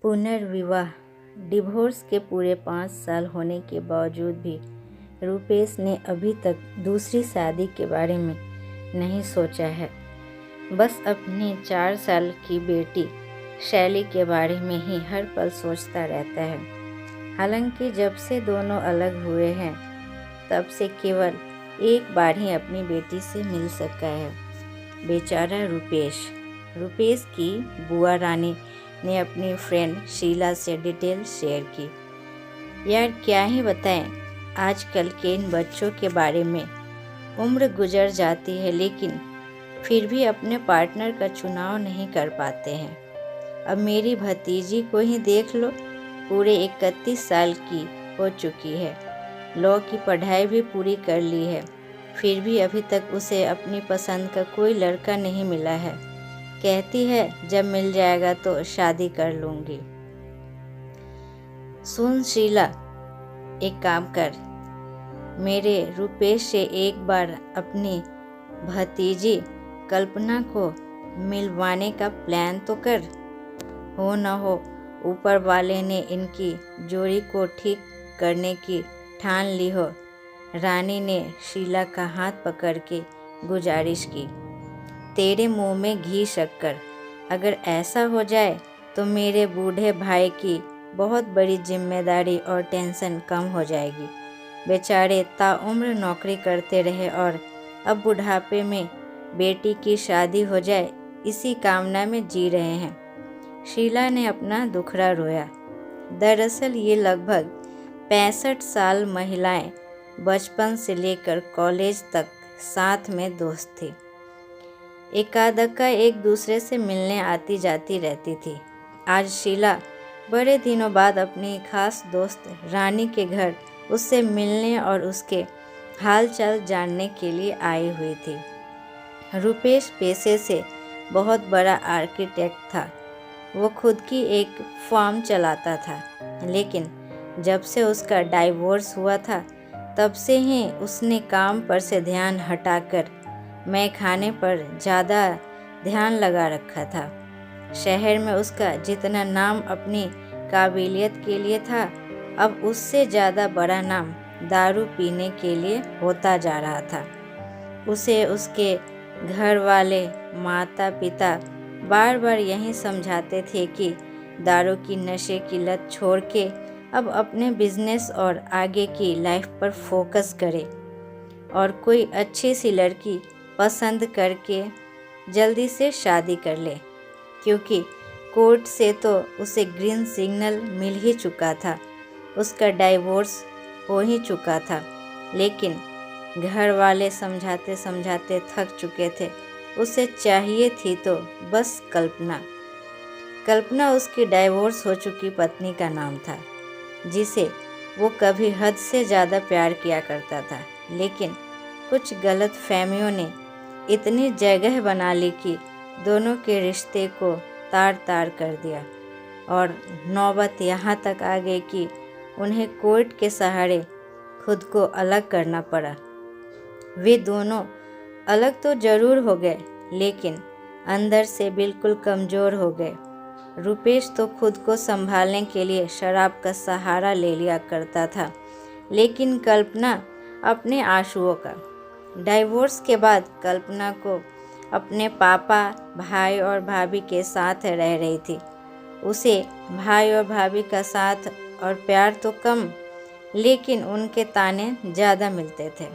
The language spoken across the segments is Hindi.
पुनर्विवाह। डिवोर्स के पूरे 5 साल होने के बावजूद भी रुपेश ने अभी तक दूसरी शादी के बारे में नहीं सोचा है। बस अपनी 4 साल की बेटी शैली के बारे में ही हर पल सोचता रहता है। हालांकि जब से दोनों अलग हुए हैं तब से केवल एक बार ही अपनी बेटी से मिल सका है। बेचारा रुपेश की बुआ रानी ने अपनी फ्रेंड शीला से डिटेल शेयर की। यार क्या ही बताएं, आजकल के इन बच्चों के बारे में। उम्र गुजर जाती है लेकिन फिर भी अपने पार्टनर का चुनाव नहीं कर पाते हैं। अब मेरी भतीजी को ही देख लो, पूरे 31 साल की हो चुकी है, लॉ की पढ़ाई भी पूरी कर ली है, फिर भी अभी तक उसे अपनी पसंद का कोई लड़का नहीं मिला है। कहती है जब मिल जाएगा तो शादी कर लूँगी। सुन शीला, एक काम कर, मेरे रुपेश से एक बार अपनी भतीजी कल्पना को मिलवाने का प्लान तो कर। हो न हो ऊपर वाले ने इनकी जोड़ी को ठीक करने की ठान ली हो। रानी ने शीला का हाथ पकड़ के गुजारिश की। तेरे मुंह में घी शक्कर, अगर ऐसा हो जाए तो मेरे बूढ़े भाई की बहुत बड़ी जिम्मेदारी और टेंशन कम हो जाएगी। बेचारे ताउम्र नौकरी करते रहे और अब बुढ़ापे में बेटी की शादी हो जाए इसी कामना में जी रहे हैं। शीला ने अपना दुखड़ा रोया। दरअसल ये लगभग 65 साल महिलाएं बचपन से लेकर कॉलेज तक साथ में दोस्त थी। एकादक्का एक दूसरे से मिलने आती जाती रहती थी। आज शीला बड़े दिनों बाद अपनी खास दोस्त रानी के घर उससे मिलने और उसके हालचाल जानने के लिए आई हुई थी। रुपेश पेशे से बहुत बड़ा आर्किटेक्ट था। वो खुद की एक फर्म चलाता था, लेकिन जब से उसका डाइवोर्स हुआ था तब से ही उसने काम पर से ध्यान हटाकर मैं खाने पर ज़्यादा ध्यान लगा रखा था। शहर में उसका जितना नाम अपनी काबिलियत के लिए था, अब उससे ज़्यादा बड़ा नाम दारू पीने के लिए होता जा रहा था। उसे उसके घर वाले माता पिता बार बार यही समझाते थे कि दारू की नशे की लत छोड़ के अब अपने बिजनेस और आगे की लाइफ पर फोकस करे और कोई अच्छी सी लड़की पसंद करके जल्दी से शादी कर ले, क्योंकि कोर्ट से तो उसे ग्रीन सिग्नल मिल ही चुका था, उसका डाइवोर्स हो ही चुका था। लेकिन घर वाले समझाते समझाते थक चुके थे। उसे चाहिए थी तो बस कल्पना उसकी डाइवोर्स हो चुकी पत्नी का नाम था, जिसे वो कभी हद से ज़्यादा प्यार किया करता था। लेकिन कुछ गलत फहमियों ने इतनी जगह बना ली कि दोनों के रिश्ते को तार-तार कर दिया और नौबत यहाँ तक आ गई कि उन्हें कोर्ट के सहारे खुद को अलग करना पड़ा। वे दोनों अलग तो जरूर हो गए, लेकिन अंदर से बिल्कुल कमज़ोर हो गए। रुपेश तो खुद को संभालने के लिए शराब का सहारा ले लिया करता था, लेकिन कल्पना अपने आंसुओं का। डाइवोर्स के बाद कल्पना को अपने पापा, भाई और भाभी के साथ रह रही थी। उसे भाई और भाभी का साथ और प्यार तो कम, लेकिन उनके ताने ज़्यादा मिलते थे।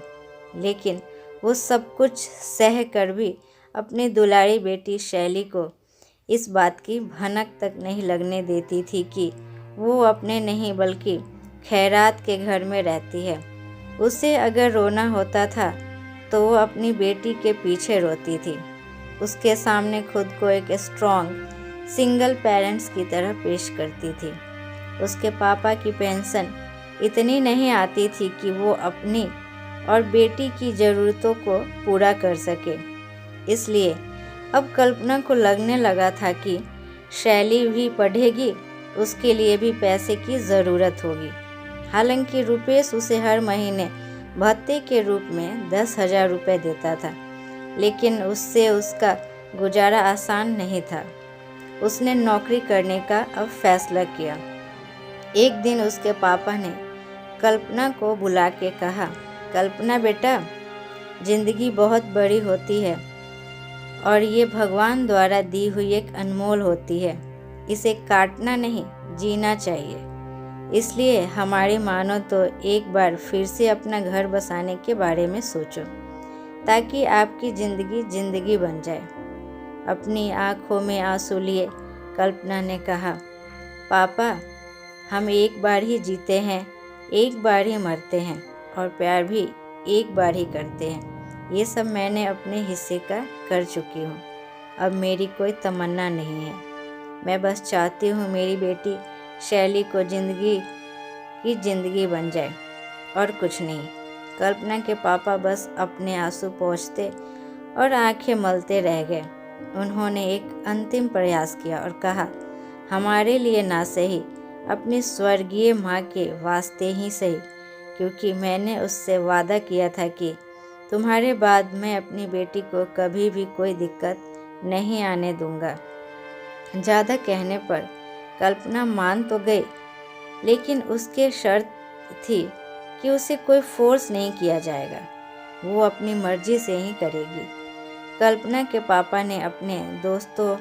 लेकिन वो सब कुछ सह कर भी अपनी दुलारी बेटी शैली को इस बात की भनक तक नहीं लगने देती थी कि वो अपने नहीं बल्कि खैरात के घर में रहती है। उसे अगर रोना होता था तो वो अपनी बेटी के पीछे रोती थी। उसके सामने खुद को एक स्ट्रॉन्ग सिंगल पेरेंट्स की तरह पेश करती थी। उसके पापा की पेंशन इतनी नहीं आती थी कि वो अपनी और बेटी की ज़रूरतों को पूरा कर सके। इसलिए अब कल्पना को लगने लगा था कि शैली भी पढ़ेगी, उसके लिए भी पैसे की ज़रूरत होगी। हालांकि रुपेश उसे हर महीने भत्ते के रूप में 10,000 रुपये देता था, लेकिन उससे उसका गुजारा आसान नहीं था। उसने नौकरी करने का अब फैसला किया। एक दिन उसके पापा ने कल्पना को बुला के कहा, कल्पना बेटा, जिंदगी बहुत बड़ी होती है और ये भगवान द्वारा दी हुई एक अनमोल होती है। इसे काटना नहीं, जीना चाहिए। इसलिए हमारी मानो तो एक बार फिर से अपना घर बसाने के बारे में सोचो, ताकि आपकी जिंदगी बन जाए। अपनी आंखों में आंसू लिए कल्पना ने कहा, पापा, हम एक बार ही जीते हैं, एक बार ही मरते हैं और प्यार भी एक बार ही करते हैं। ये सब मैंने अपने हिस्से का कर चुकी हूँ। अब मेरी कोई तमन्ना नहीं है। मैं बस चाहती हूँ मेरी बेटी शैली को जिंदगी बन जाए और कुछ नहीं। कल्पना के पापा बस अपने आंसू पोंछते और आंखें मलते रह गए। उन्होंने एक अंतिम प्रयास किया और कहा, हमारे लिए ना सही, अपनी स्वर्गीय माँ के वास्ते ही सही, क्योंकि मैंने उससे वादा किया था कि तुम्हारे बाद मैं अपनी बेटी को कभी भी कोई दिक्कत नहीं आने दूंगा। ज़्यादा कहने पर कल्पना मान तो गई, लेकिन उसके शर्त थी कि उसे कोई फोर्स नहीं किया जाएगा, वो अपनी मर्जी से ही करेगी। कल्पना के पापा ने अपने दोस्तों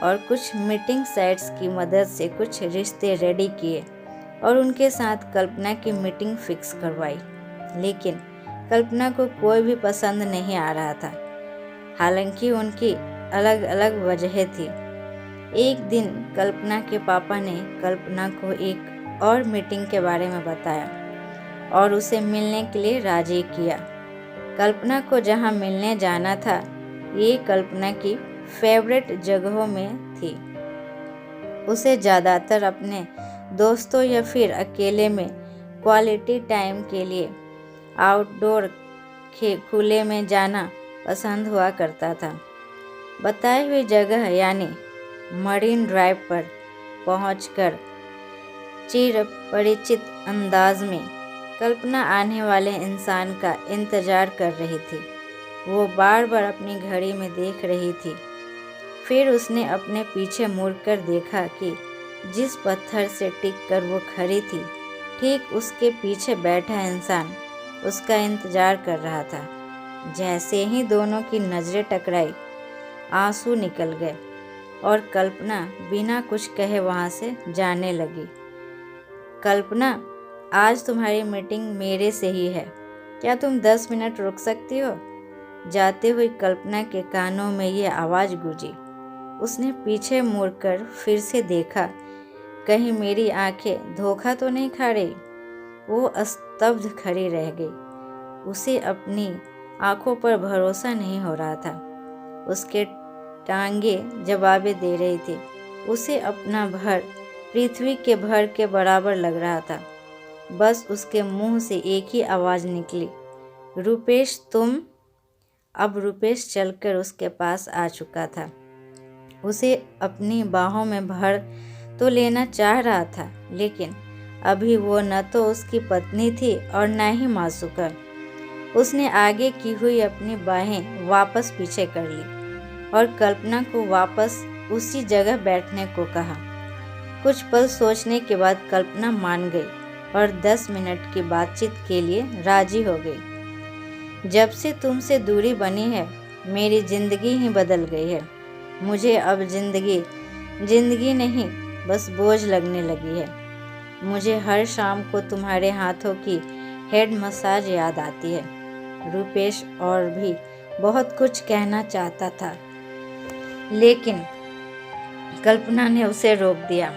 और कुछ मीटिंग साइट्स की मदद से कुछ रिश्ते रेडी किए और उनके साथ कल्पना की मीटिंग फिक्स करवाई। लेकिन कल्पना को कोई भी पसंद नहीं आ रहा था, हालांकि उनकी अलग अलग वजहें थी। एक दिन कल्पना के पापा ने कल्पना को एक और मीटिंग के बारे में बताया और उसे मिलने के लिए राजी किया। कल्पना को जहां मिलने जाना था, ये कल्पना की फेवरेट जगहों में थी। उसे ज़्यादातर अपने दोस्तों या फिर अकेले में क्वालिटी टाइम के लिए आउटडोर खुले में जाना पसंद हुआ करता था। बताई हुई जगह यानी मरीन ड्राइव पर पहुंचकर चिर परिचित अंदाज में कल्पना आने वाले इंसान का इंतजार कर रही थी। वो बार बार अपनी घड़ी में देख रही थी। फिर उसने अपने पीछे मुड़कर देखा कि जिस पत्थर से टिक कर वो खड़ी थी, ठीक उसके पीछे बैठा इंसान उसका इंतजार कर रहा था। जैसे ही दोनों की नज़रें टकराई, आंसू निकल गए और कल्पना बिना कुछ कहे वहाँ से जाने लगी। कल्पना, आज तुम्हारी मीटिंग मेरे से ही है, क्या तुम 10 मिनट रुक सकती हो? जाते हुए कल्पना के कानों में ये आवाज़ गूंजी। उसने पीछे मुड़कर फिर से देखा, कहीं मेरी आंखें धोखा तो नहीं खा रही। वो स्तब्ध खड़ी रह गई। उसे अपनी आंखों पर भरोसा नहीं हो रहा था। उसके टांगे जवाबे दे रही थी। उसे अपना भर पृथ्वी के भर के बराबर लग रहा था। बस उसके मुंह से एक ही आवाज़ निकली, रुपेश तुम। अब रुपेश चलकर उसके पास आ चुका था। उसे अपनी बाहों में भर तो लेना चाह रहा था, लेकिन अभी वो न तो उसकी पत्नी थी और न ही मासूका। उसने आगे की हुई अपनी बाहें वापस पीछे कर ली और कल्पना को वापस उसी जगह बैठने को कहा। कुछ पल सोचने के बाद कल्पना मान गई और 10 मिनट की बातचीत के लिए राजी हो गई। जब से तुमसे दूरी बनी है, मेरी ज़िंदगी ही बदल गई है। मुझे अब जिंदगी नहीं, बस बोझ लगने लगी है। मुझे हर शाम को तुम्हारे हाथों की हेड मसाज याद आती है। रुपेश और भी बहुत कुछ कहना चाहता था, लेकिन कल्पना ने उसे रोक दिया।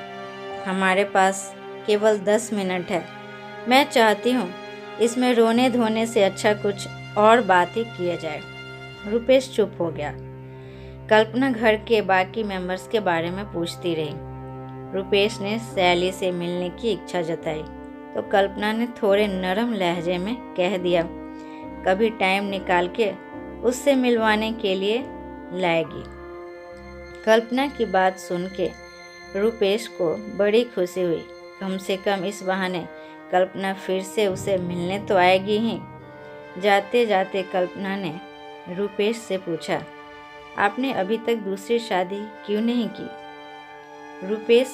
हमारे पास केवल 10 मिनट है। मैं चाहती हूँ इसमें रोने धोने से अच्छा कुछ और बातें किया जाए। रुपेश चुप हो गया। कल्पना घर के बाकी मेंबर्स के बारे में पूछती रही। रुपेश ने शैली से मिलने की इच्छा जताई तो कल्पना ने थोड़े नरम लहजे में कह दिया, कभी टाइम निकाल के उससे मिलवाने के लिए लाएगी। कल्पना की बात सुन के रुपेश को बड़ी खुशी हुई। कम से कम इस बहाने कल्पना फिर से उसे मिलने तो आएगी ही। जाते जाते कल्पना ने रुपेश से पूछा, आपने अभी तक दूसरी शादी क्यों नहीं की? रुपेश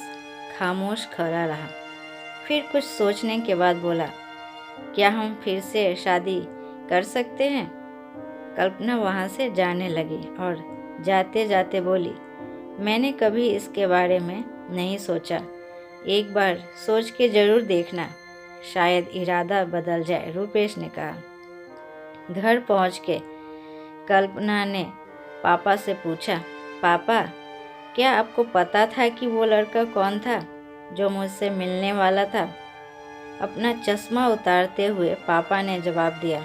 खामोश खड़ा रहा। फिर कुछ सोचने के बाद बोला, क्या हम फिर से शादी कर सकते हैं? कल्पना वहाँ से जाने लगी और जाते जाते बोली, मैंने कभी इसके बारे में नहीं सोचा। एक बार सोच के जरूर देखना, शायद इरादा बदल जाए, रुपेश ने कहा। घर पहुँच के कल्पना ने पापा से पूछा, पापा क्या आपको पता था कि वो लड़का कौन था जो मुझसे मिलने वाला था? अपना चश्मा उतारते हुए पापा ने जवाब दिया,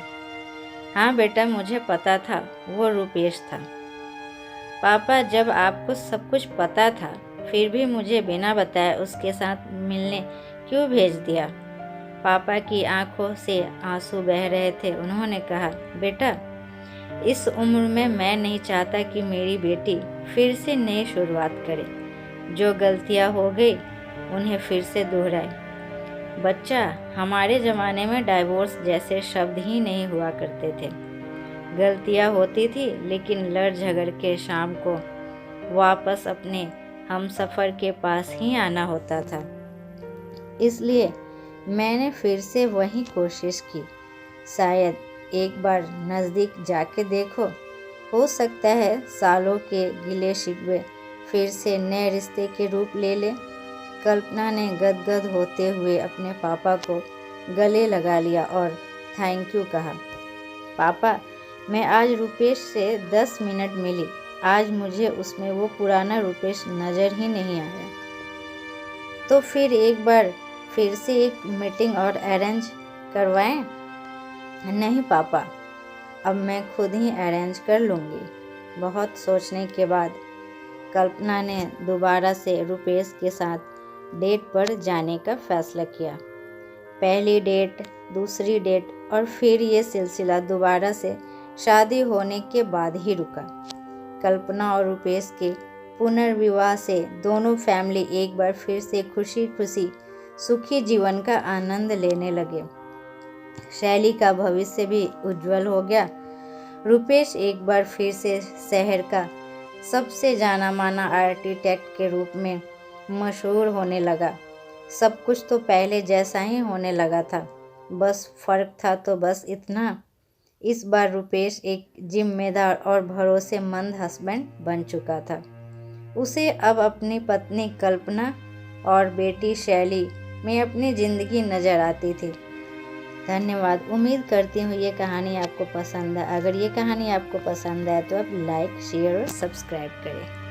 हाँ बेटा, मुझे पता था, वो रुपेश था। पापा, जब आपको सब कुछ पता था फिर भी मुझे बिना बताए उसके साथ मिलने क्यों भेज दिया? पापा की आंखों से आंसू बह रहे थे। उन्होंने कहा, बेटा, इस उम्र में मैं नहीं चाहता कि मेरी बेटी फिर से नई शुरुआत करे, जो गलतियां हो गई उन्हें फिर से दोहराए। बच्चा, हमारे ज़माने में डाइवोर्स जैसे शब्द ही नहीं हुआ करते थे। गलतियां होती थी लेकिन लड़ झगड़ के शाम को वापस अपने हमसफ़र के पास ही आना होता था। इसलिए मैंने फिर से वही कोशिश की। शायद एक बार नज़दीक जाके देखो, हो सकता है सालों के गिले शिकवे फिर से नए रिश्ते के रूप ले ले। कल्पना ने गदगद होते हुए अपने पापा को गले लगा लिया और थैंक यू कहा। पापा, मैं आज रुपेश से 10 मिनट मिली। आज मुझे उसमें वो पुराना रुपेश नज़र ही नहीं आया। तो फिर एक बार फिर से एक मीटिंग और अरेंज करवाएं? नहीं पापा, अब मैं खुद ही अरेंज कर लूँगी। बहुत सोचने के बाद कल्पना ने दोबारा से रुपेश के साथ डेट पर जाने का फैसला किया। पहली डेट, दूसरी डेट और फिर ये सिलसिला दोबारा से शादी होने के बाद ही रुका। कल्पना और रुपेश के पुनर्विवाह से दोनों फैमिली एक बार फिर से खुशी खुशी सुखी जीवन का आनंद लेने लगे। शैली का भविष्य भी उज्जवल हो गया। रुपेश एक बार फिर से शहर का सबसे जाना माना आर्किटेक्ट के रूप में मशहूर होने लगा। सब कुछ तो पहले जैसा ही होने लगा था, बस फर्क था तो बस इतना, इस बार रुपेश एक जिम्मेदार और भरोसेमंद हस्बैंड बन चुका था। उसे अब अपनी पत्नी कल्पना और बेटी शैली में अपनी ज़िंदगी नज़र आती थी। धन्यवाद। उम्मीद करती हूँ ये कहानी आपको पसंद है। अगर ये कहानी आपको पसंद है तो आप लाइक, शेयर और सब्सक्राइब करें।